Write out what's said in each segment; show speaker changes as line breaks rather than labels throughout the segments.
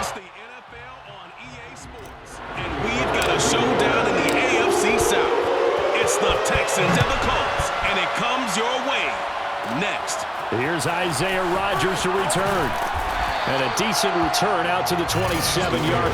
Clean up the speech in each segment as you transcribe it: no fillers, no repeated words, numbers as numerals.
It's the NFL on EA Sports, and we've got a showdown in the AFC South. It's the Texans and the Colts, and it comes your way next.
Here's Isaiah Rodgers to return. And a decent return out to the 27-yard.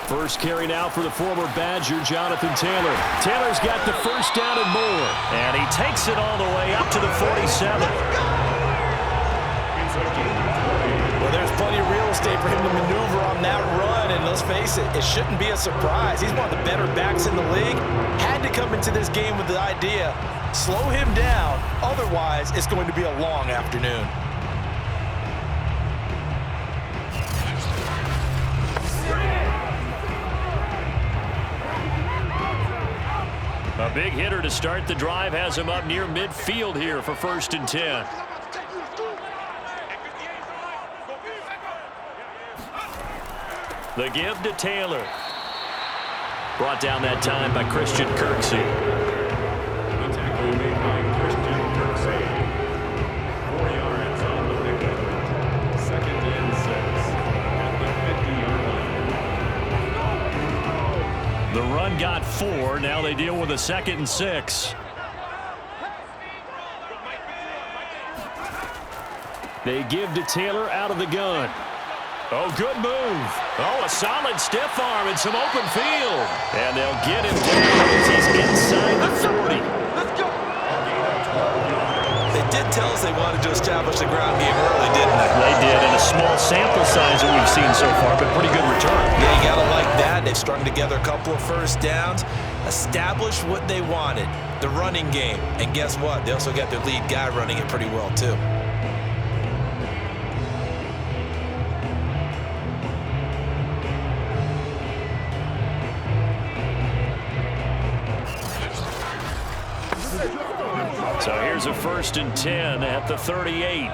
First carry now for the former Badger, Jonathan Taylor. Taylor's got the first down and more. And he takes it all the way up to the 47.
Well, there's plenty of real estate for him to maneuver on that run. And let's face it, it shouldn't be a surprise. He's one of the better backs in the league. Had to come into this game with the idea, slow him down. Otherwise, it's going to be a long afternoon.
A big hitter to start the drive has him up near midfield here for 1st and 10. The give to Taylor. Brought down that time by Christian Kirksey.
The tackle made by Christian Kirksey. 4 yards on the pickup. 2nd and 6 at the 50-yard line.
The run got 4. Now they deal with a 2nd and 6. They give to Taylor out of the gun. Oh, good move. Oh, a solid stiff arm and some open field. And they'll get him down as he's inside the 40.
They did tell us they wanted to establish the ground game early, didn't they?
They did, in a small sample size that we've seen so far, but pretty good return.
Yeah, you got to like that. They've strung together a couple of first downs, established what they wanted, the running game. And guess what? They also got their lead guy running it pretty well, too.
So here's a 1st and 10 at the 38.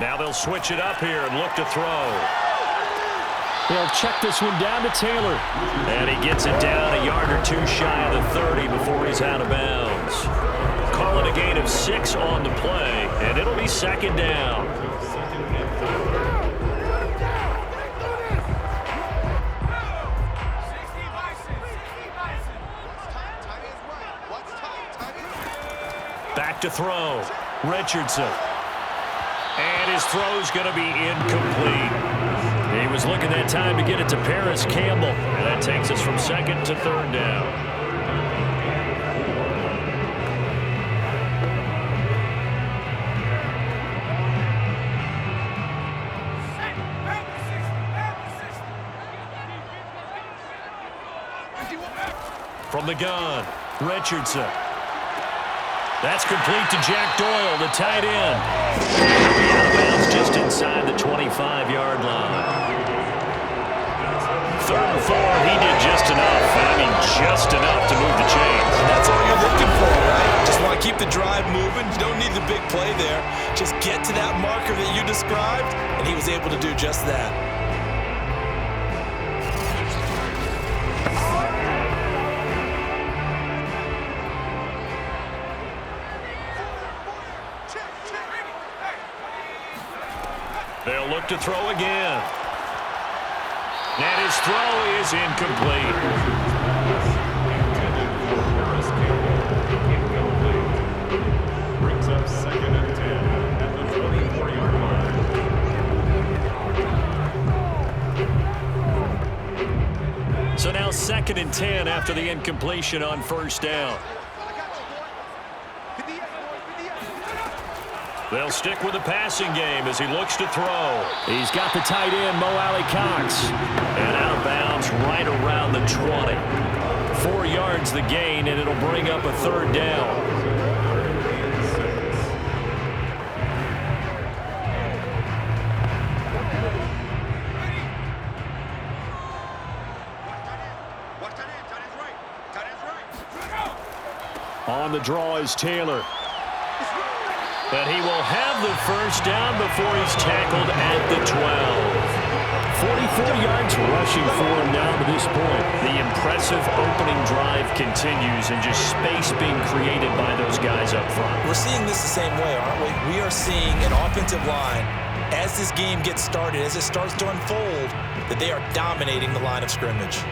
Now they'll switch it up here and look to throw. They'll check this one down to Taylor. And he gets it down a yard or 2 shy of the 30 before he's out of bounds. Call it a gain of 6 on the play, and it'll be 2nd down. Back to throw. Richardson. And his throw's going to be incomplete. He was looking that time to get it to Paris Campbell. And that takes us from 2nd to 3rd down. From the gun, Richardson. That's complete to Jack Doyle, the tight end. He'll be out of bounds just inside the 25-yard line. 3rd and 4, he did just enough.
play there. Just get to that marker that you described, and he was able to do just that.
They'll look to throw again. And his throw is incomplete.
Brings up 2nd and 10 at the 24-yard line.
So now 2nd and 10 after the incompletion on first down. They'll stick with the passing game as he looks to throw. He's got the tight end, Mo Alley-Cox. And out of bounds right around the 20. 4 yards the gain, and it'll bring up a 3rd down. On the draw is Taylor. But he will have the first down before he's tackled at the 12. 44 yards rushing for him down to this point. The impressive opening drive continues and just space being created by those guys up front.
We're seeing this the same way, aren't we? We are seeing an offensive line, as this game gets started, as it starts to unfold, that they are dominating the line of scrimmage.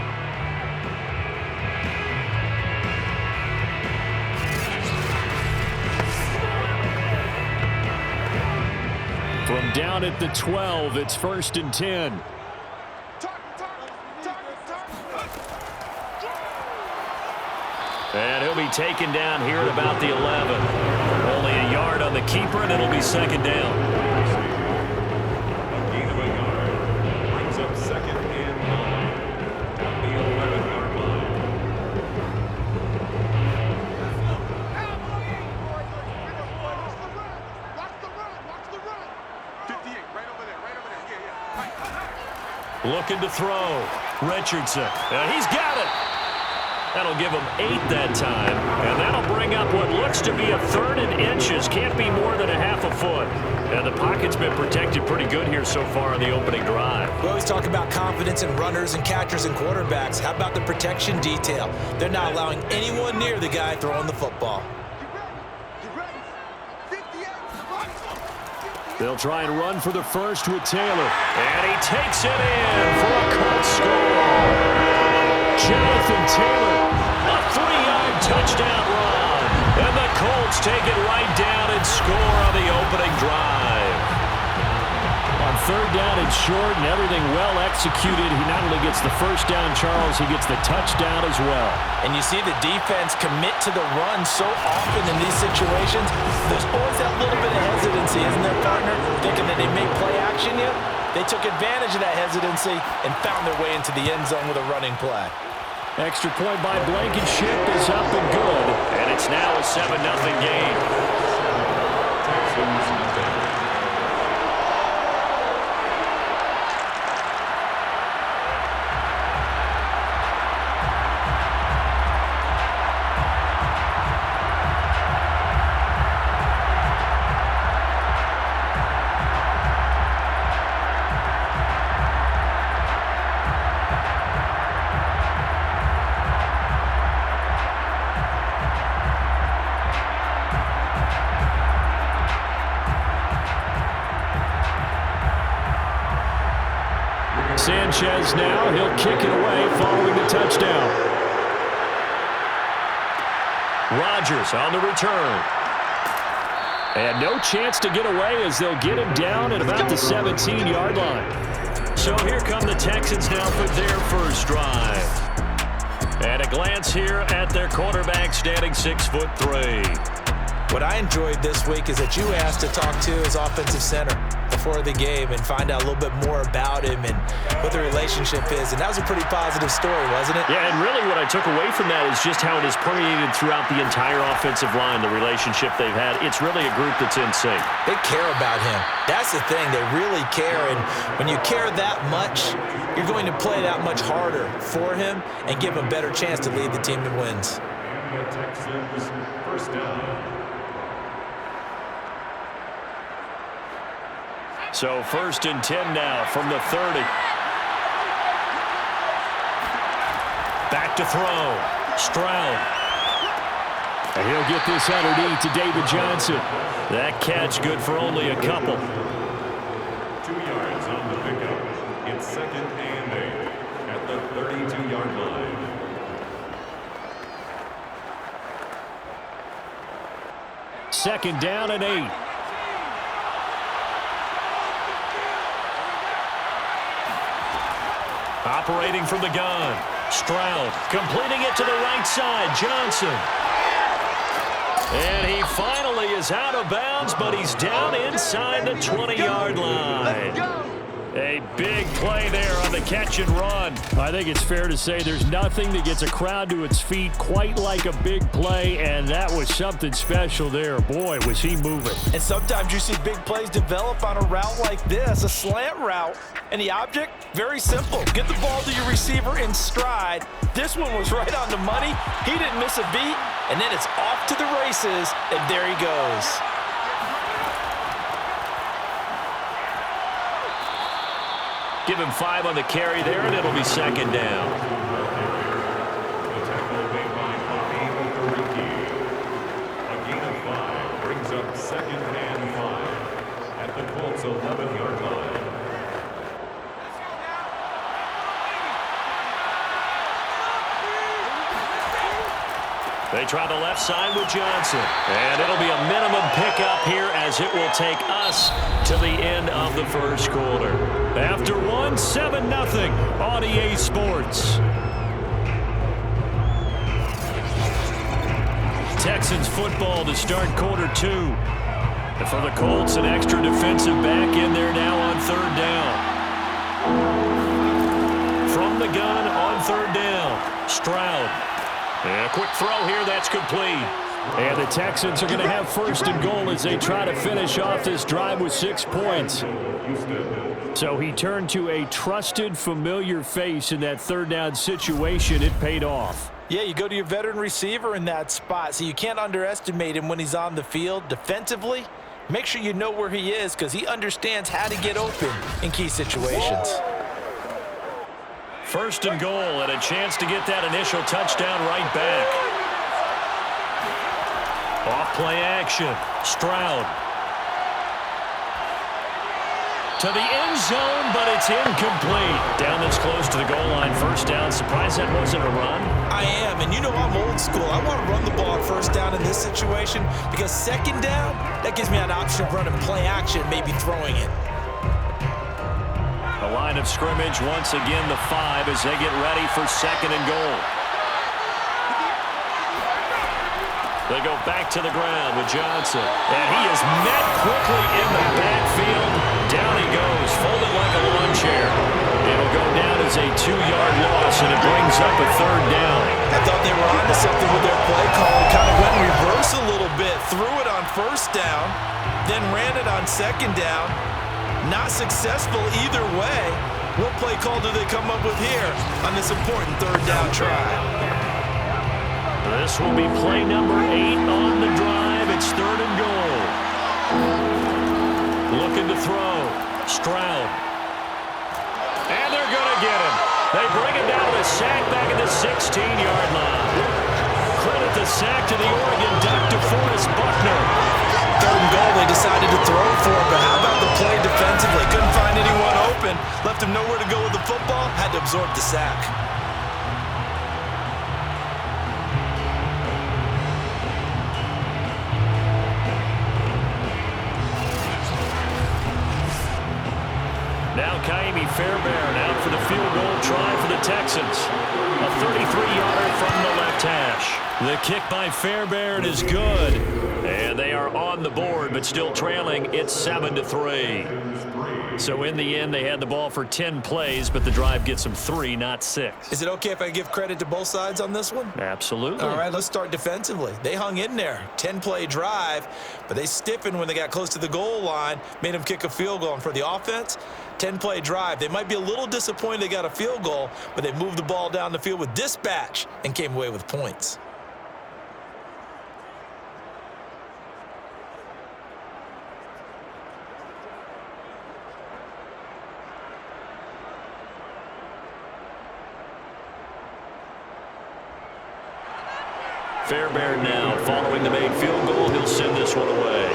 From down at the 12, it's 1st and 10. And he'll be taken down here at about the 11. Only a yard on the keeper, and it'll be 2nd down.
A gain of a yard. Brings up 2nd and 9 at the 11-yard line.
Looking to throw. Richardson. And he's got it. That'll give him 8 that time. And that'll bring up what looks to be a 3rd and inches. Can't be more than a half a foot. And the pocket's been protected pretty good here so far on the opening drive.
We always talk about confidence in runners and catchers and quarterbacks. How about the protection detail? They're not allowing anyone near the guy throwing the football.
They'll try and run for the first with Taylor. And he takes it in for a Colts score. Jonathan Taylor, a 3-yard touchdown run. And the Colts take it right down and score on the opening drive. On 3rd down and short and everything well executed, he not only gets the first down, Charles, he gets the touchdown as well.
And you see the defense commit to the run so often in these situations. There's always that little bit of hesitancy, isn't there, partner? Thinking that they may play action you. They took advantage of that hesitancy and found their way into the end zone with a running play.
Extra point by Blankenship is up and good. And it's now a 7-0 game.
Texans.
Sanchez now, he'll kick it away following the touchdown. Rodgers on the return. And no chance to get away as they'll get him down at about the 17-yard line. So here come the Texans now for their first drive. And a glance here at their quarterback standing 6'3".
What I enjoyed this week is that you asked to talk to his offensive center before the game and find out a little bit more about him and what the relationship is. And that was a pretty positive story, wasn't it?
Yeah, and really what I took away from that is just how it has permeated throughout the entire offensive line, the relationship they've had. It's really a group that's in sync.
They care about him. That's the thing. They really care. And when you care that much, you're going to play that much harder for him and give him a better chance to lead the team to wins.
And the Texans first down.
So 1st and 10 now from the 30. Back to throw. Stroud.
And he'll get this underneath to David Johnson.
That catch good for only a couple.
2 yards on the pickup. It's 2nd and 8 at the 32-yard line.
Second down and 8.
Operating from the gun. Stroud completing it to the right side. Johnson. And he finally is out of bounds, but he's down inside the 20-yard line. A big play there on the catch and run.
I think it's fair to say there's nothing that gets a crowd to its feet quite like a big play, and that was something special there. Boy, was he moving.
And sometimes you see big plays develop on a route like this, a slant route, and the object, very simple. Get the ball to your receiver in stride. This one was right on the money. He didn't miss a beat, and then it's off to the races, and there he goes.
Give him 5 on the carry there, and it'll be 2nd down.
The tackle made by Bobby Okereke. A gain of 5 brings up 2nd and 5 at the Colts' 11-yard line.
They try the left side with Johnson. And it'll be a minimum pickup here as it will take us to the end of the first quarter.
After 1, 7-0 on EA Sports.
Texans football to start quarter 2. And for the Colts, an extra defensive back in there now on 3rd down. From the gun on 3rd down, Stroud. And a quick throw here, that's complete.
And the Texans are going to have 1st and goal as they try to finish off this drive with 6 points. So he turned to a trusted, familiar face in that 3rd down situation. It paid off.
Yeah, you go to your veteran receiver in that spot, so you can't underestimate him when he's on the field. Defensively, make sure you know where he is because he understands how to get open in key situations.
1st and goal and a chance to get that initial touchdown right back. Off play action. Stroud. To the end zone, but it's incomplete. Down this close to the goal line. 1st down. Surprised that wasn't a run.
I am, and you know I'm old school. I want to run the ball on 1st down in this situation because 2nd down, that gives me an option of running play action, maybe throwing it.
The line of scrimmage once again the 5 as they get ready for 2nd and goal. They go back to the ground with Johnson. And he is met quickly in the backfield. Down he goes, folded like a lawn chair. It'll go down as a 2-yard loss, and it brings up a 3rd down.
I thought they were onto something with their play call. Kind of went reverse a little bit. Threw it on 1st down, then ran it on 2nd down. Not successful either way. What play call do they come up with here on this important 3rd down try?
This will be play number 8 on the drive. It's 3rd and goal. Looking to throw. Stroud. And they're going to get him. They bring him down with a sack back at the 16-yard line. Credit the sack to the Oregon Duck, DeForest Buckner.
3rd and goal, they decided to throw for it, but how about the play defensively? Couldn't find anyone open, left him nowhere to go with the football, had to absorb the sack.
Now Kaimi Fairbairn out for the field goal try for the Texans. A 33-yarder from the left hash. The kick by Fairbairn is good. And they are on the board, but still trailing. It's 7-3. So in the end, they had the ball for 10 plays, but the drive gets them 3, not 6.
Is it okay if I give credit to both sides on this one?
Absolutely.
All right, let's start defensively. They hung in there. 10-play drive, but they stiffened when they got close to the goal line, made them kick a field goal. And for the offense, 10-play drive. They might be a little disappointed they got a field goal, but they moved the ball down the field with dispatch and came away with points.
Fairbairn now following the made field goal. He'll send this one away.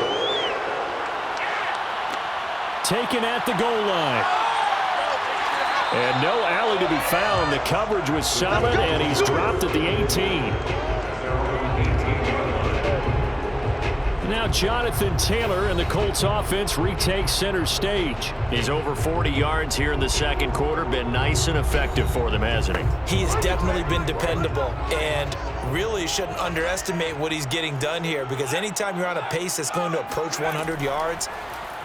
Taken at the goal line. And no alley to be found. The coverage was solid, and he's dropped at the 18. Now Jonathan Taylor and the Colts offense retakes center stage.
He's over 40 yards here in the second quarter. Been nice and effective for them, hasn't he?
He has definitely been dependable, and really shouldn't underestimate what he's getting done here, because anytime you're on a pace that's going to approach 100 yards,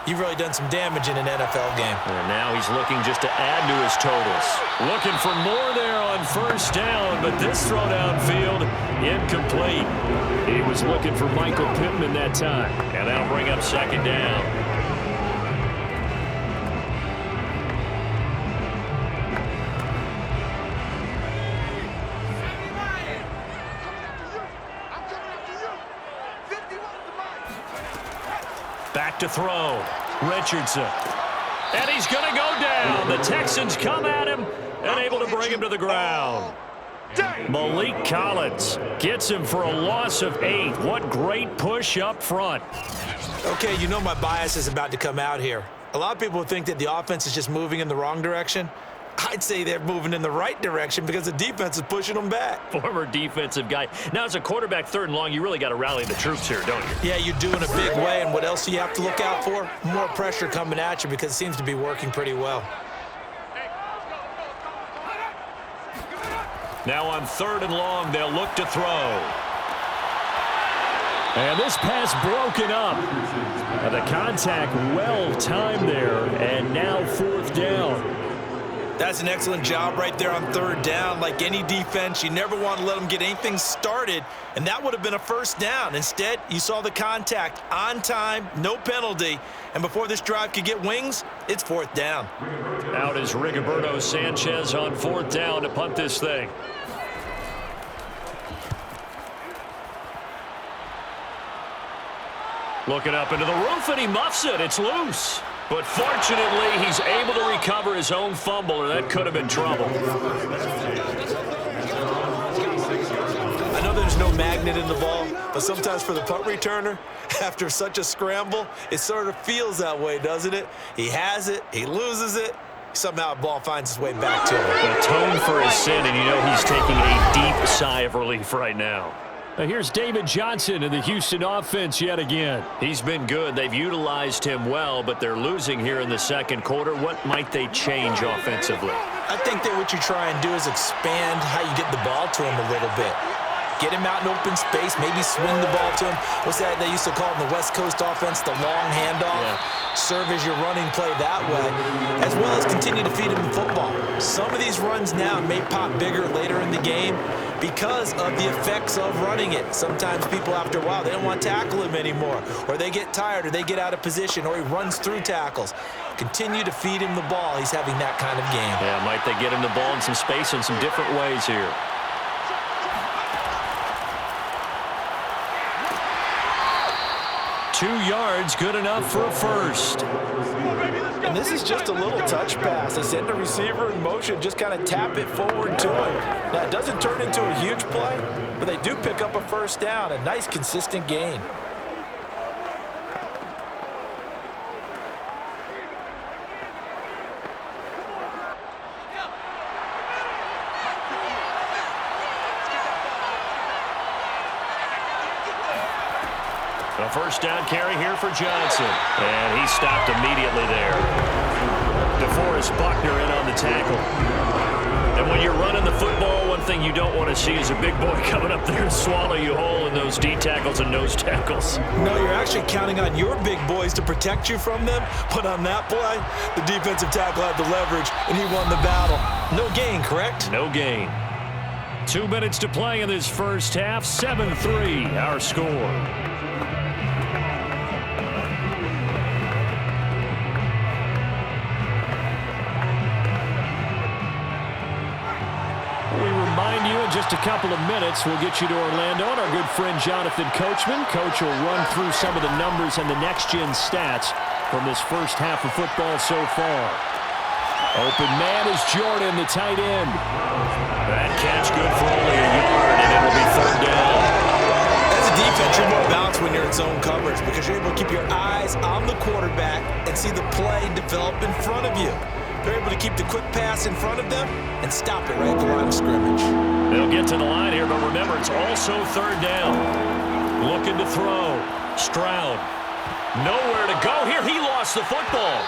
you've really done some damage in an NFL game.
And now he's looking just to add to his totals.
Looking for more there on first down, but this throw downfield, incomplete. He was looking for Michael Pittman that time.
And that'll bring up second down. Back to throw. Richardson. And he's going to go down. The Texans come at him and able to bring him to the ground. Malik Collins gets him for a loss of 8. What great push up front.
Okay, you know my bias is about to come out here. A lot of people think that the offense is just moving in the wrong direction. I'd say they're moving in the right direction because the defense is pushing them back.
Former defensive guy. Now, as a quarterback, 3rd and long, you really got to rally the troops here, don't you?
Yeah, you do in a big way. And what else do you have to look out for? More pressure coming at you, because it seems to be working pretty well.
Now on 3rd and long, they'll look to throw.
And this pass broken up. And the contact well timed there. And now 4th down.
That's an excellent job right there on 3rd down. Like any defense, you never want to let them get anything started, and that would have been a 1st down. Instead, you saw the contact on time, no penalty, and before this drive could get wings, it's 4th down.
Out is Rigoberto Sanchez on 4th down to punt this thing. Looking up into the roof, and he muffs it. It's loose. But fortunately, he's able to recover his own fumble, or that could have been trouble.
I know there's no magnet in the ball, but sometimes for the punt returner, after such a scramble, it sort of feels that way, doesn't it? He has it, he loses it, somehow the ball finds its way back to him.
Atone for his sin, and you know he's taking a deep sigh of relief right now.
Now here's David Johnson in the Houston offense yet again.
He's been good. They've utilized him well, but they're losing here in the second quarter. What might they change offensively?
I think that what you try and do is expand how you get the ball to him a little bit. Get him out in open space, maybe swing the ball to him. What's that they used to call in the West Coast offense, the long handoff? Yeah. Serve as your running play that way, as well as continue to feed him the football. Some of these runs now may pop bigger later in the game because of the effects of running it. Sometimes people, after a while, they don't want to tackle him anymore, or they get tired, or they get out of position, or he runs through tackles. Continue to feed him the ball. He's having that kind of game.
Yeah, might they get him the ball in some space in some different ways here.
Two yards, good enough for a first.
And this is just a little touch pass. They send the receiver in motion, just kind of tap it forward to him. Now, it doesn't turn into a huge play, but they do pick up a 1st down, a nice, consistent gain.
A 1st down carry here for Johnson. And he stopped immediately there. DeForest Buckner in on the tackle. And when you're running the football, one thing you don't want to see is a big boy coming up there and swallow you whole in those D tackles and nose tackles.
No, you're actually counting on your big boys to protect you from them. But on that play, the defensive tackle had the leverage, and he won the battle. No gain, correct?
No gain.
2 minutes to play in this first half. 7-3, our score. Just a couple of minutes, we'll get you to Orlando and our good friend Jonathan Coachman. Coach will run through some of the numbers and the next-gen stats from this first half of football so far. Open man is Jordan, the tight end.
That catch good for only a yard, and it'll be 3rd down.
quarterback and see the play develop in front of you. They're able to keep the quick pass in front of them and stop it right at the line of scrimmage.
They'll get to the line here, but remember, it's also third down. Looking to throw. Stroud. Nowhere to go here. He lost the football.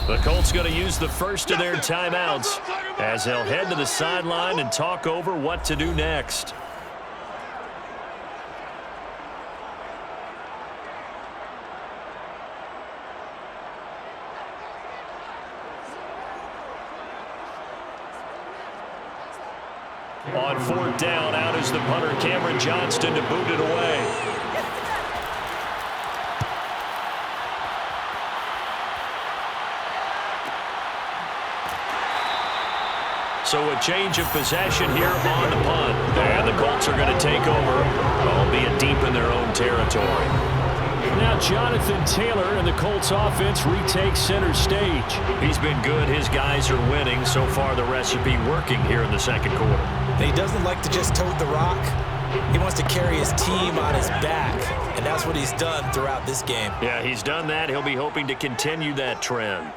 The Colts going to use the first of their timeouts as they'll head to the sideline and talk over what to do next. On fourth down, out is the punter, Cameron Johnston, to boot it away. So a change of possession here on the punt. And the Colts are going to take over, albeit deep in their own territory.
Now Jonathan Taylor and the Colts offense retake center stage.
He's been good. His guys are winning. So far, the recipe working here in the second quarter.
And he doesn't like to just tote the rock. He wants to carry his team on his back, and that's what he's done throughout this game.
Yeah, he's done that. He'll be hoping to continue that trend.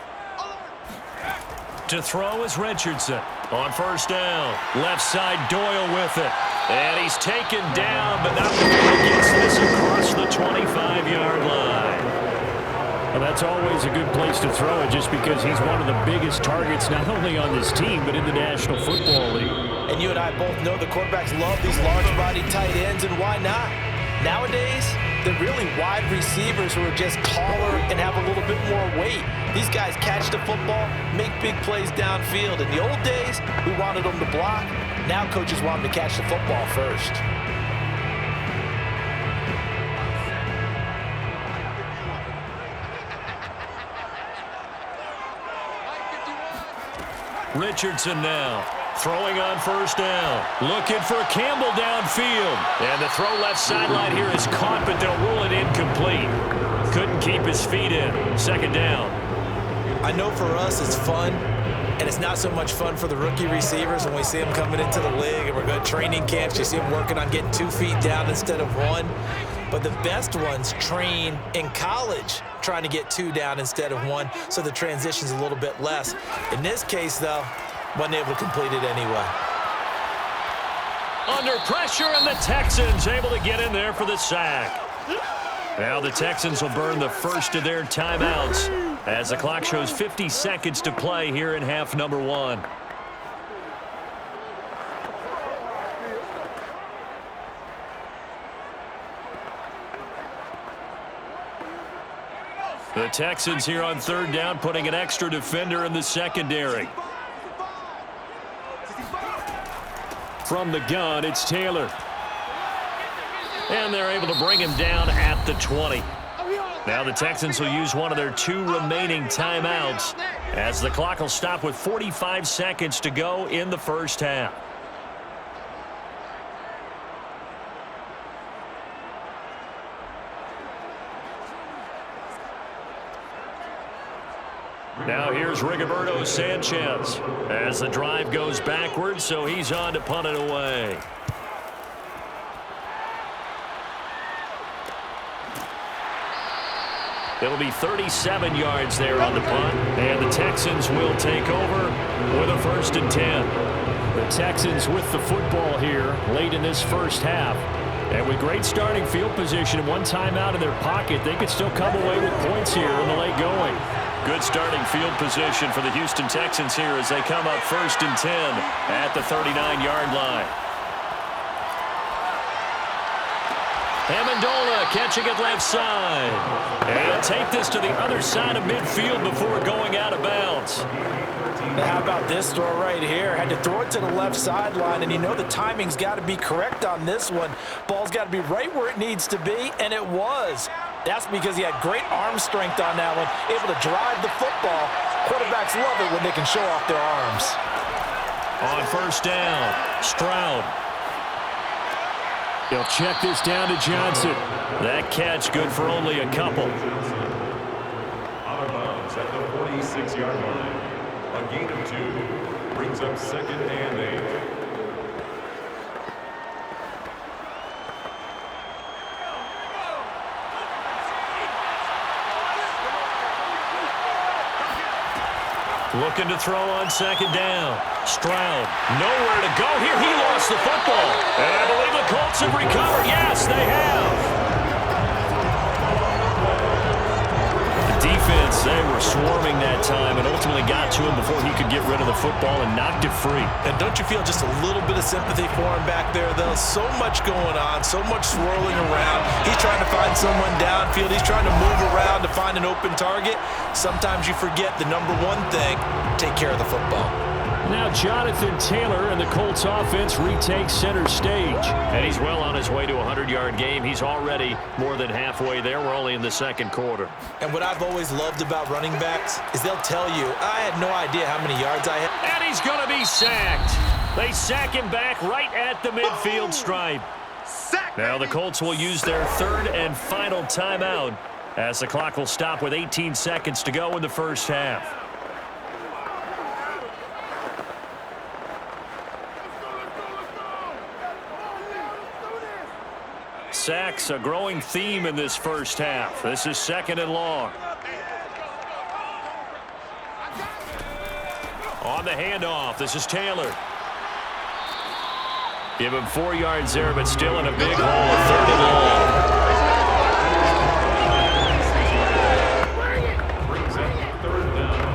To throw is Richardson. On first down, left side Doyle with it. And he's taken down, but not before he gets this across the 25-yard line.
Well, that's always a good place to throw it just because he's one of the biggest targets not only on this team but in the National Football League.
And you and I both know the quarterbacks love these large-body tight ends, and why not? Nowadays, they're really wide receivers who are just taller and have a little bit more weight. These guys catch the football, make big plays downfield. In the old days, we wanted them to block. Now coaches want them to catch the football first.
Richardson now. Throwing on first down. Looking for Campbell downfield. And the throw left sideline here is caught, but they'll rule it incomplete. Couldn't keep his feet in. Second down.
I know for us it's fun, and it's not so much fun for the rookie receivers when we see them coming into the league and we're going to training camps. You see them working on getting 2 feet down instead of 1. But the best ones train in college trying to get 2 down instead of 1, so the transition's a little bit less. In this case, though, wasn't able to complete it anyway.
Under pressure, and the Texans able to get in there for the sack. Now the Texans will burn the first of their timeouts as the clock shows 50 seconds to play here in half number 1. The Texans here on third down, putting an extra defender in the secondary.
From the gun, it's Taylor.
And they're able to bring him down at the 20. Now the Texans will use one of their 2 remaining timeouts as the clock will stop with 45 seconds to go in the first half. Now here's Rigoberto Sanchez as the drive goes backwards, so he's on to punt it away. It'll be 37 yards there on the punt, and the Texans will take over with a 1st and 10.
The Texans with the football here late in this first half. And with great starting field position and 1 timeout in their pocket, they could still come away with points here in the late going.
Good starting field position for the Houston Texans here as they come up 1st and 10 at the 39-yard line. Amendola catching it left side. And he'll take this to the other side of midfield before going out of bounds.
Now how about this throw right here? Had to throw it to the left sideline, and you know the timing's got to be correct on this one. Ball's got to be right where it needs to be, and it was. That's because he had great arm strength on that one, able to drive the football. Quarterbacks love it when they can show off their arms.
On first down, Stroud.
They'll check this down to Johnson.
That catch good for only a couple.
Out of bounds at the 46-yard line. A gain of 2 brings up 2nd and 8.
Looking to throw on second down. Stroud, nowhere to go here. He lost the football. And I believe the Colts have recovered. Yes, they have. The defense, they were swarming that time and ultimately got to him before he could get rid of the football and knocked it free.
And don't you feel just a little bit of sympathy for him back there, though? So much going on, so much swirling around. He's trying to find someone downfield. He's trying to move around to find an open target. Sometimes you forget the number one thing, take care of the football.
Now Jonathan Taylor and the Colts offense retakes center stage.
And he's well on his way to a 100-yard game. He's already more than halfway there. We're only in the second quarter.
And what I've always loved about running backs is they'll tell you, I had no idea how many yards I had.
And he's going to be sacked. They sack him back right at the midfield stripe. Now the Colts will use their third and final timeout as the clock will stop with 18 seconds to go in the first half. Sacks, a growing theme in this first half. This is second and long. On the handoff, this is Taylor. Give him 4 yards there, but still in a big hole, third and long.
Brings up third down.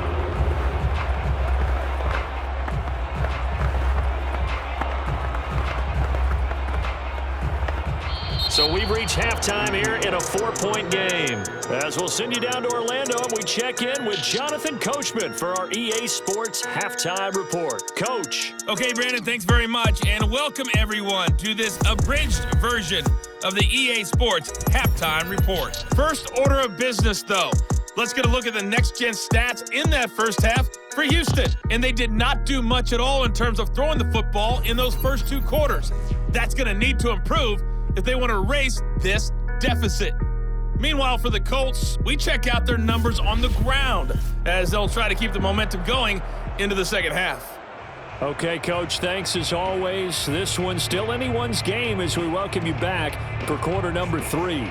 So we've reached halftime here in a 4-point game. As we'll send you down to Orlando, and we check in with Jonathan Coachman for our EA Sports Halftime Report. Coach.
Okay, Brandon, thanks very much, and welcome everyone to this abridged version of the EA Sports Halftime Report. First order of business, though. Let's get a look at the next-gen stats in that first half for Houston. And they did not do much at all in terms of throwing the football in those first 2 quarters. That's going to need to improve if they want to erase this deficit. Meanwhile, for the Colts, we check out their numbers on the ground as they'll try to keep the momentum going into the second half.
Okay, Coach, thanks as always. This one's still anyone's game as we welcome you back for quarter number 3.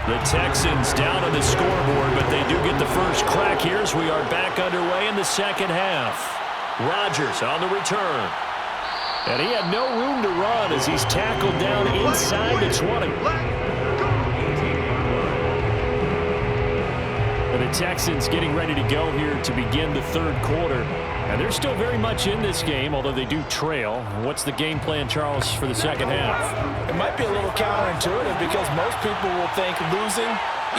The Texans down on the scoreboard, but they do get the first crack here as we are back underway in the second half. Rodgers on the return. And he had no room to run as he's tackled down inside the 20. And the Texans getting ready to go here to begin the third quarter. And they're still very much in this game, although they do trail. What's the game plan, Charles, for the second half?
It might be a little counterintuitive because most people will think losing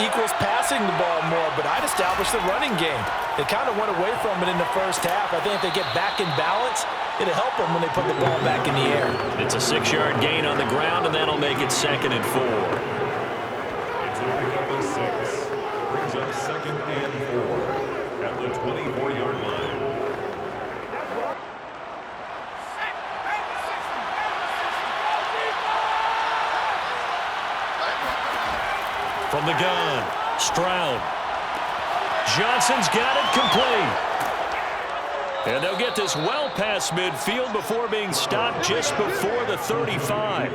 equals passing the ball more, but I'd establish the running game. They kind of went away from it in the first half. I think if they get back in balance, it'll help them when they put the ball back in the air.
It's a 6-yard gain on the ground, and that'll make it second and 4.
It's a pickup of 6. Brings up second and 4 at the 24-yard line.
From the gun, Stroud. Johnson's got it complete. And they'll get this well past midfield before being stopped just before the 35.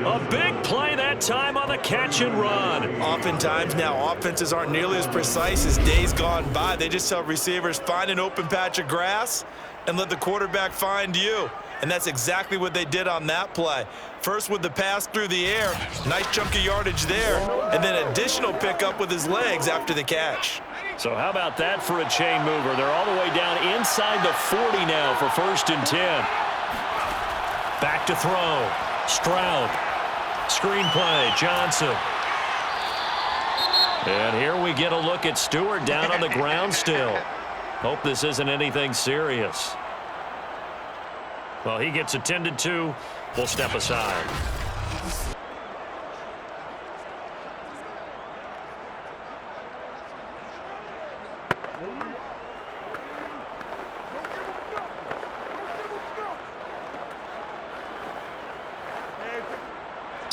A big play that time on the catch and run.
Oftentimes now offenses aren't nearly as precise as days gone by. They just tell receivers, find an open patch of grass and let the quarterback find you. And that's exactly what they did on that play. First with the pass through the air, nice chunk of yardage there, and then additional pickup with his legs after the catch.
So how about that for a chain mover? They're all the way down inside the 40 now for 1st and 10. Back to throw. Stroud. Screen play. Johnson. And here we get a look at Stewart down on the ground still. Hope this isn't anything serious. Well, he gets attended to. We'll step aside.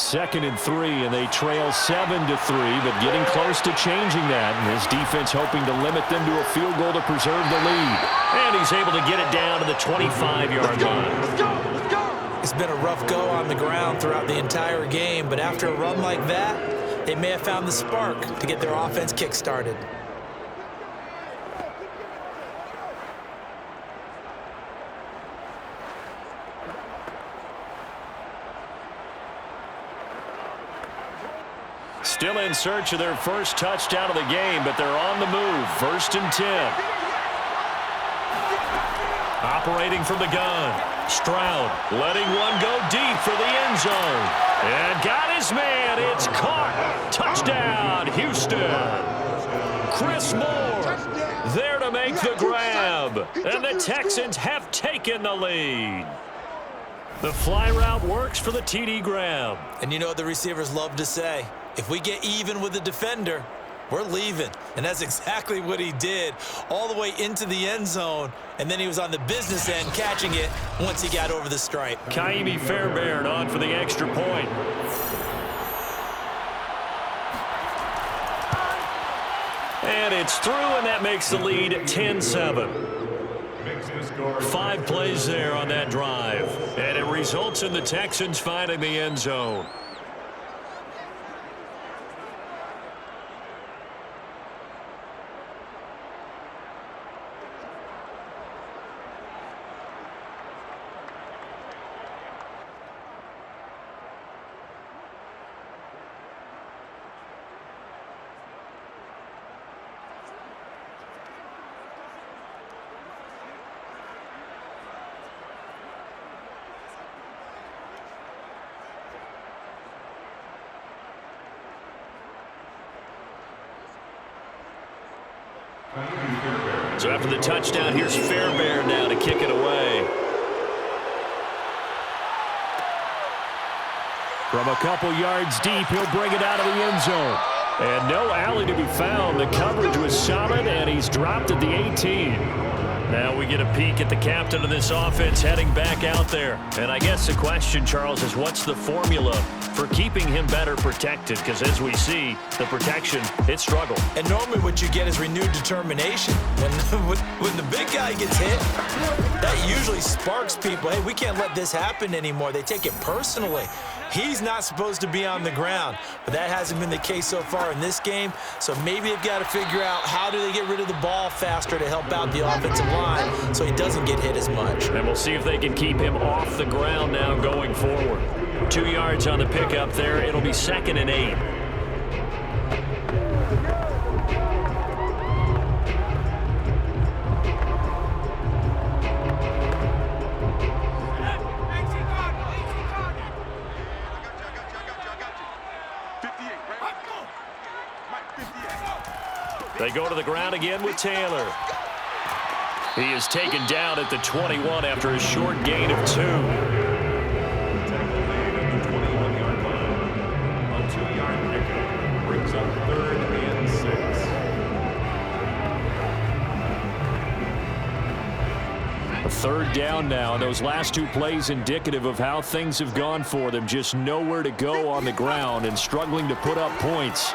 2nd and 3, and they trail 7-3, but getting close to changing that. And his defense hoping to limit them to a field goal to preserve the lead.
And he's able to get it down to the 25-yard line.
It's been a rough go on the ground throughout the entire game, but after a run like that, they may have found the spark to get their offense kick-started.
Still in search of their first touchdown of the game, but they're on the move. 1st and 10.
Operating from the gun. Stroud letting one go deep for the end zone. And got his man. It's caught. Touchdown, Houston. Chris Moore there to make the grab. And the Texans have taken the lead. The fly route works for the TD grab.
And you know what the receivers love to say? If we get even with the defender, we're leaving. And that's exactly what he did, all the way into the end zone. And then he was on the business end catching it once he got over the stripe.
Kaimi Fairbairn on for the extra point. And it's through, and that makes the lead 10-7. 5 plays there on that drive. And it results in the Texans finding the end zone. So after the touchdown, here's Fairbairn now to kick it away.
From a couple yards deep, he'll bring it out of the end zone. And no alley to be found. The coverage was solid, and he's dropped at the 18.
Now we get a peek at the captain of this offense heading back out there. And I guess the question, Charles, is what's the formula for keeping him better protected? Because as we see, the protection, it struggled.
And normally what you get is renewed determination. When the big guy gets hit, that usually sparks people. Hey, we can't let this happen anymore. They take it personally. He's not supposed to be on the ground, but that hasn't been the case so far in this game. So maybe they've got to figure out how do they get rid of the ball faster to help out the offensive line so he doesn't get hit as much.
And we'll see if they can keep him off the ground now going forward. 2 yards on the pickup there. It'll be 2nd and 8. They go to the ground again with Taylor. He is taken down at the 21 after a short gain of 2.
Tackle made at the 21-yard line. A 2-yard pickup brings up 3rd and 6.
A third down now, and those last 2 plays indicative of how things have gone for them. Just nowhere to go on the ground and struggling to put up points.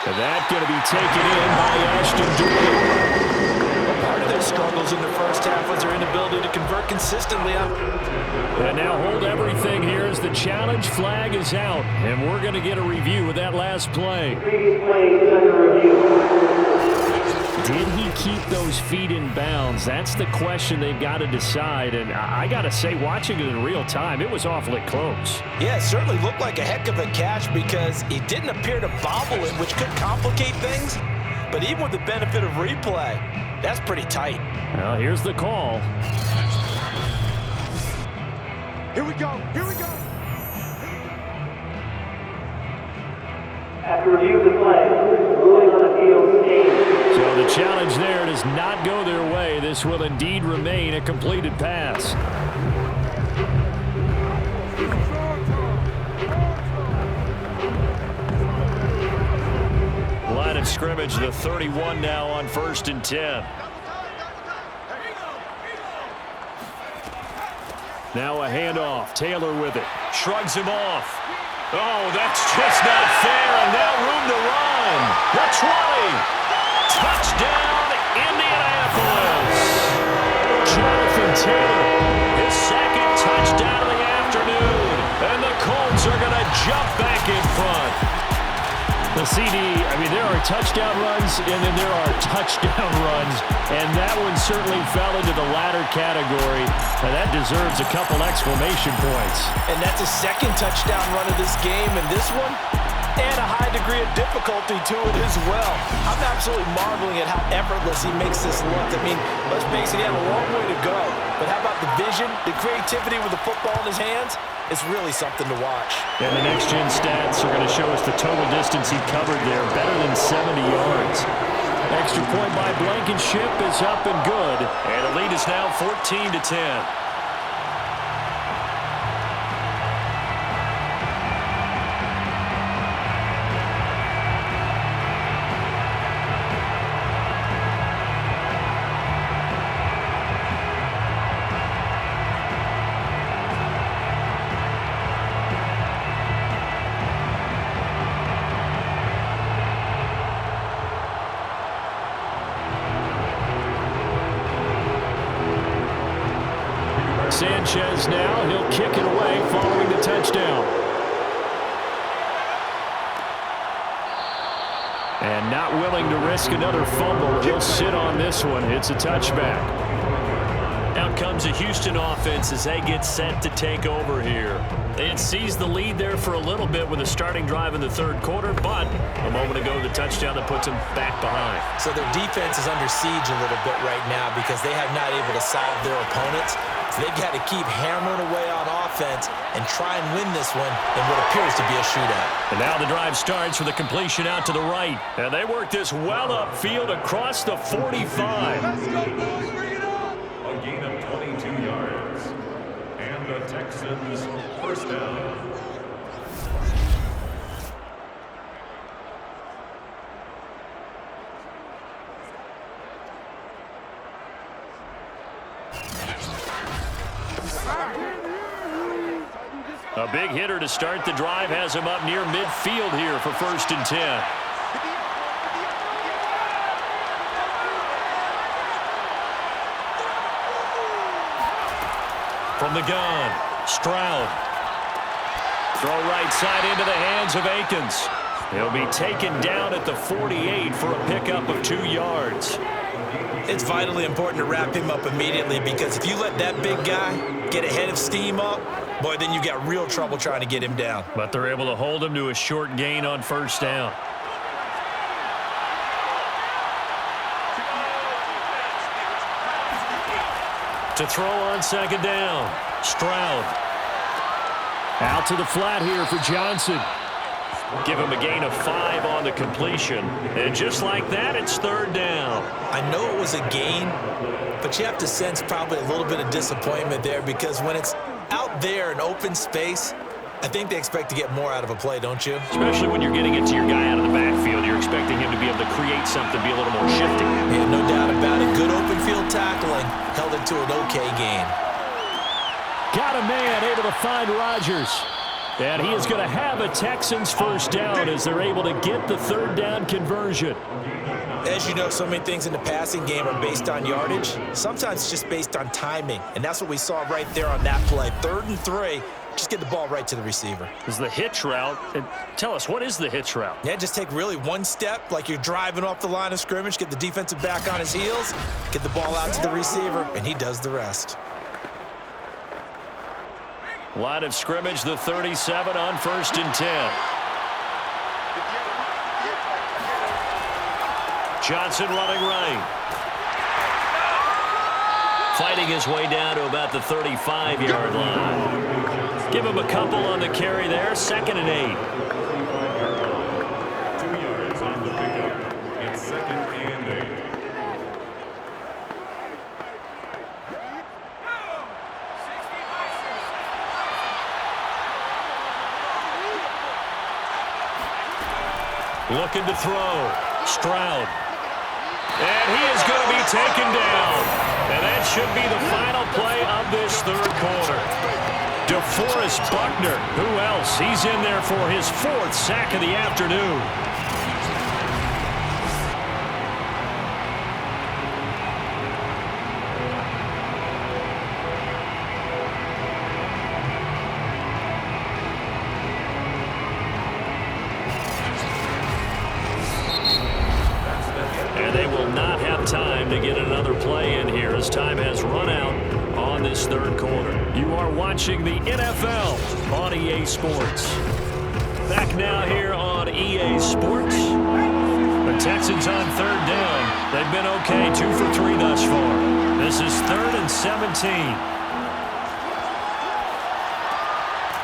And that's going to be taken in by Ashton Dooley.
Part of their struggles in the first half was their inability to convert consistently.
And now hold everything here as the challenge flag is out. And we're going to get a review of that last play. Did he keep those feet in bounds? That's the question they've got to decide. And I got to say, watching it in real time, it was awfully close.
Yeah, it certainly looked like a heck of a catch because he didn't appear to bobble it, which could complicate things. But even with the benefit of replay, that's pretty tight.
Well, here's the call.
Here we go. Here we go.
After review of the play, ruling on the field stays.
So the challenge there does not go their way. This will indeed remain a completed pass.
Line of scrimmage, the 31 now on 1st and 10.
Now a handoff. Taylor with it. Shrugs him off. Oh, that's just not fair, and now room to run. The 20. Touchdown, Indianapolis. Jonathan Taylor, his second touchdown of the afternoon. And the Colts are going to jump back in front. The CD, there are touchdown runs, and then there are touchdown runs, and that one certainly fell into the latter category, and that deserves a couple exclamation points.
And that's a second touchdown run of this game, and this one, and a high degree of difficulty to it as well. I'm absolutely marveling at how effortless he makes this look. Let's face it, he had a long way to go, but how about the vision, the creativity with the football in his hands? It's really something to watch.
And the next-gen stats are going to show us the total distance he covered there, better than 70 yards. Extra point by Blankenship is up and good.
And the lead is now 14-10.
Sanchez now, he'll kick it away following the touchdown. And not willing to risk another fumble. He'll sit on this one. It's a touchback.
Out comes the Houston offense as they get set to take over here. They had seized the lead there for a little bit with a starting drive in the third quarter, but a moment ago the touchdown that puts them back behind.
So their defense is under siege a little bit right now because they have not able to solve their opponents. So they've got to keep hammering away on offense and try and win this one in what appears to be a shootout.
And now the drive starts with a completion out to the right.
And they work this well upfield across the 45.
Let's go, boys. Bring it on. A gain of 22 yards. And the Texans first down.
A big hitter to start the drive has him up near midfield here for 1st and 10. From the gun, Stroud. Throw right side into the hands of Akins. He'll be taken down at the 48 for a pickup of 2 yards.
It's vitally important to wrap him up immediately because if you let that big guy get ahead of steam up, boy, then you got real trouble trying to get him down.
But they're able to hold him to a short gain on 1st down. To throw on 2nd down, Stroud. Out to the flat here for Johnson. Give him a gain of 5 on the completion. And just like that, it's 3rd down.
I know it was a gain, but you have to sense probably a little bit of disappointment there because when it's out there in open space, I think they expect to get more out of a play, don't you?
Especially when you're getting it to your guy out of the backfield. You're expecting him to be able to create something, be a little more shifty.
Yeah, no doubt about it. Good open field tackling. Held it to an okay gain.
Got a man able to find Rodgers. And he is going to have a Texans 1st down as they're able to get the 3rd down conversion.
As you know, so many things in the passing game are based on yardage. Sometimes it's just based on timing. And that's what we saw right there on that play. 3rd and 3. Just get the ball right to the receiver.
This is the hitch route. And tell us, what is the hitch route?
Yeah, just take really one step like you're driving off the line of scrimmage, get the defensive back on his heels, get the ball out to the receiver, and he does the rest.
Line of scrimmage, the 37 on 1st and 10. Johnson running right. Fighting his way down to about the 35-yard line. Give him a couple on the carry there. 2nd and 8.
2 yards on the pickup. It's 2nd and 8.
Looking to throw. Stroud. And he is going to be taken down. And that should be the final play of this 3rd quarter.
DeForest Buckner. Who else? He's in there for his 4th sack of the afternoon. And they will not have time to get another play in here as time has run out on this 3rd quarter. You are watching the NFL on EA Sports. Back now here on EA Sports. The Texans on 3rd down. They've been okay, 2 for 3 thus far. This is 3rd and 17.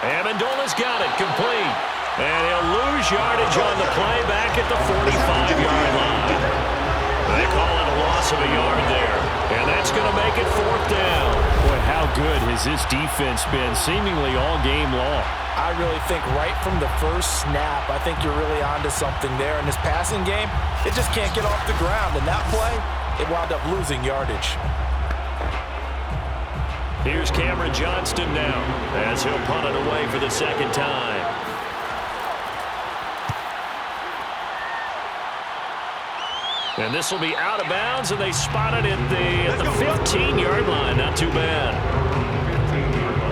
Amendola's got it complete. And he'll lose yardage on the play back at the 45-yard line. They call it a loss of a yard there. And that's going to make it 4th down.
Boy, how good has this defense been seemingly all game long?
I really think right from the first snap, I think you're really onto something there. In this passing game, it just can't get off the ground. And that play, it wound up losing yardage.
Here's Cameron Johnston now as he'll punt it away for the 2nd time. And this will be out of bounds, and they spot it at the 15-yard line. Not too bad.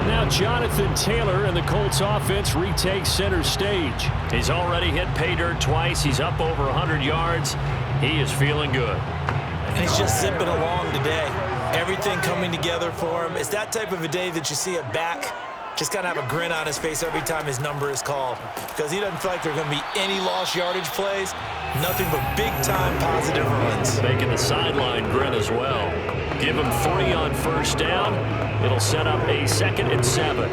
Now Jonathan Taylor and the Colts offense retake center stage.
He's already hit pay dirt twice. He's up over 100 yards. He is feeling good.
And he's just zipping along today. Everything coming together for him. It's that type of a day that you see a back just kind of have a grin on his face every time his number is called, because he doesn't feel like there are going to be any lost yardage plays. Nothing but big-time positive runs.
Making the sideline grin as well. Give him 3 on 1st down. It'll set up a 2nd and 7.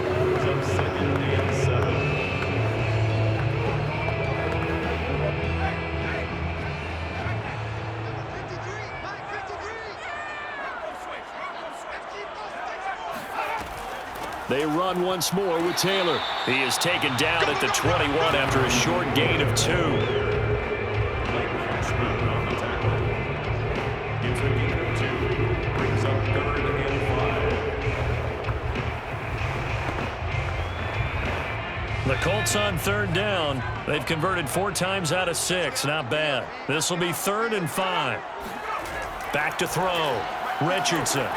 They run once more with Taylor.
He is taken down at the 21 after a short gain of 2. The Colts on 3rd down. They've converted 4 times out of 6. Not bad. This will be 3rd and 5. Back to throw. Richardson.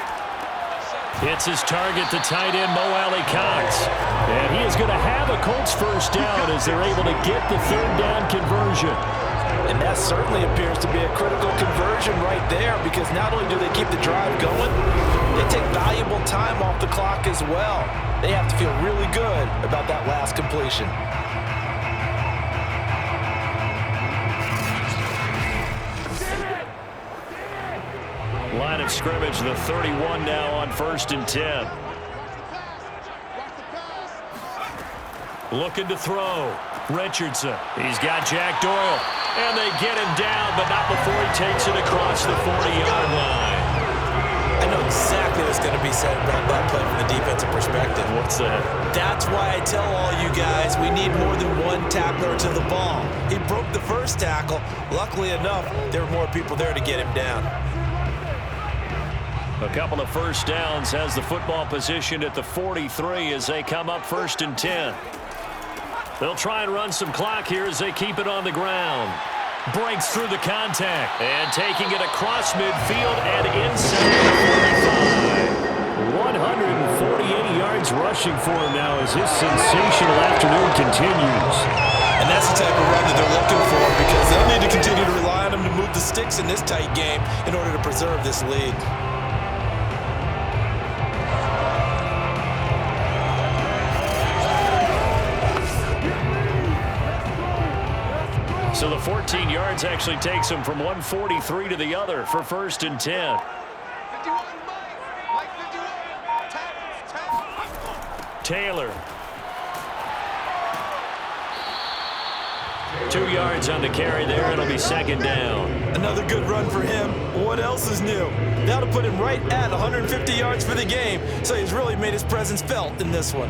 Hits his target, the tight end, Mo Alley-Cox.
And he is going to have a Colts 1st down as they're able to get the 3rd down conversion.
And that certainly appears to be a critical conversion right there, because not only do they keep the drive going, they take valuable time off the clock as well. They have to feel really good about that last completion.
Line of scrimmage, the 31 now on 1st and 10. Looking to throw. Richardson. He's got Jack Doyle. And they get him down, but not before he takes it across the 40-yard line.
I know exactly what's going to be said about that play from the defensive perspective.
What's that?
That's why I tell all you guys we need more than one tackler to the ball. He broke the first tackle. Luckily enough, there were more people there to get him down.
A couple of 1st downs has the football positioned at the 43 as they come up 1st and 10. They'll try and run some clock here as they keep it on the ground. Breaks through the contact and taking it across midfield and inside the 45.
148 yards rushing for him now as his sensational afternoon continues.
And that's the type of run that they're looking for, because they'll need to continue to rely on him to move the sticks in this tight game in order to preserve this lead.
So the 14 yards actually takes him from 143 to the other for 1st and 10. Taylor. 2 yards on the carry there. It'll be 2nd down.
Another good run for him. What else is new? That'll put him right at 150 yards for the game, so he's really made his presence felt in this one.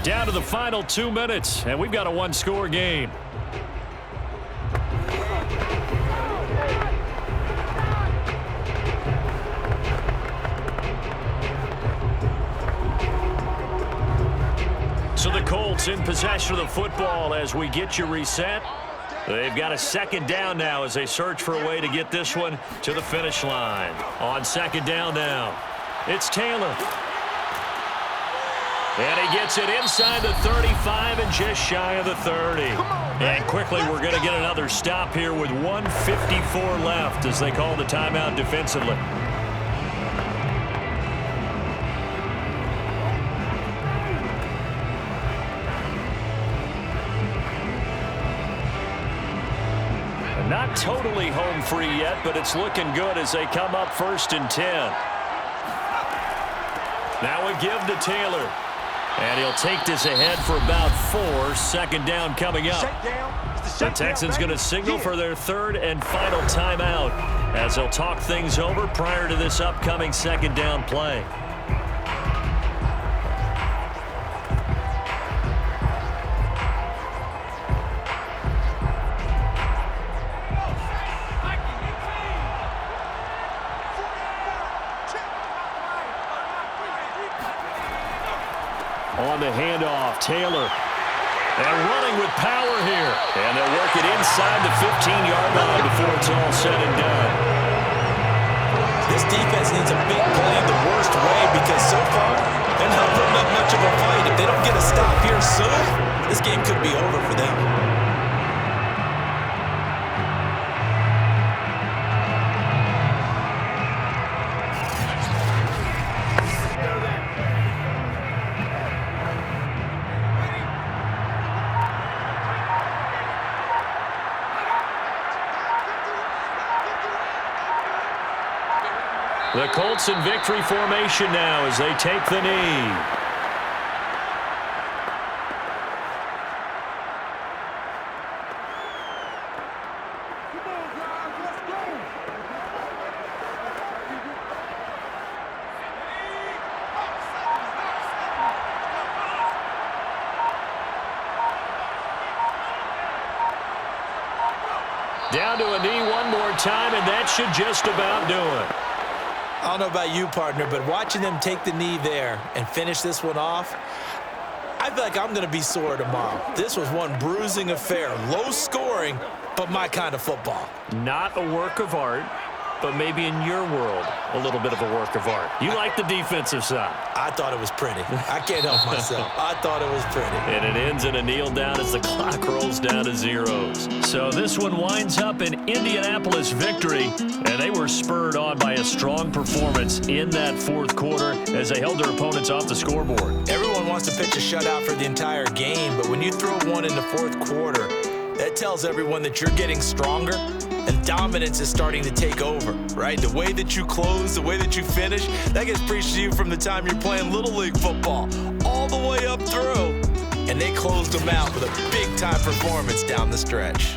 Down to the final 2 minutes, and we've got a one-score game. So the Colts in possession of the football as we get you reset. They've got a second down now as they search for a way to get this one to the finish line. On second down now, it's Taylor. And he gets it inside the 35 and just shy of the 30. And quickly we're going to get another stop here with 1:54 left as they call the timeout defensively. Not totally home free yet, but it's looking good as they come up 1st and 10. Now a give to Taylor. And he'll take this ahead for about 4. Second down coming up. The Texans going to signal for their 3rd and final timeout as they'll talk things over prior to this upcoming second down play. On the handoff, Taylor. And running with power here. And they'll work it inside the 15-yard line before it's all said and done.
This defense needs a big play the worst way because so far they're not putting up much of a fight. If they don't get a stop here soon, this game could be over for them.
The Colts in victory formation now as they take the knee. Down to a knee one more time, and that should just about do it.
I don't know about you, partner, but watching them take the knee there and finish this one off, I feel like I'm going to be sore tomorrow. This was one bruising affair. Low scoring, but my kind of football.
Not a work of art, but maybe in your world, a little bit of a work of art. You like the defensive side.
I thought it was pretty. I can't help myself. I thought it was pretty.
And it ends in a kneel down as the clock rolls down to zeros. So this one winds up an Indianapolis victory, and they were spurred on by a strong performance in that 4th quarter as they held their opponents off the scoreboard.
Everyone wants to pitch a shutout for the entire game, but when you throw one in the 4th quarter, that tells everyone that you're getting stronger and dominance is starting to take over, right? The way that you close, the way that you finish, that gets preached to you from the time you're playing Little League football all the way up through. And they closed them out with a big-time performance down the stretch.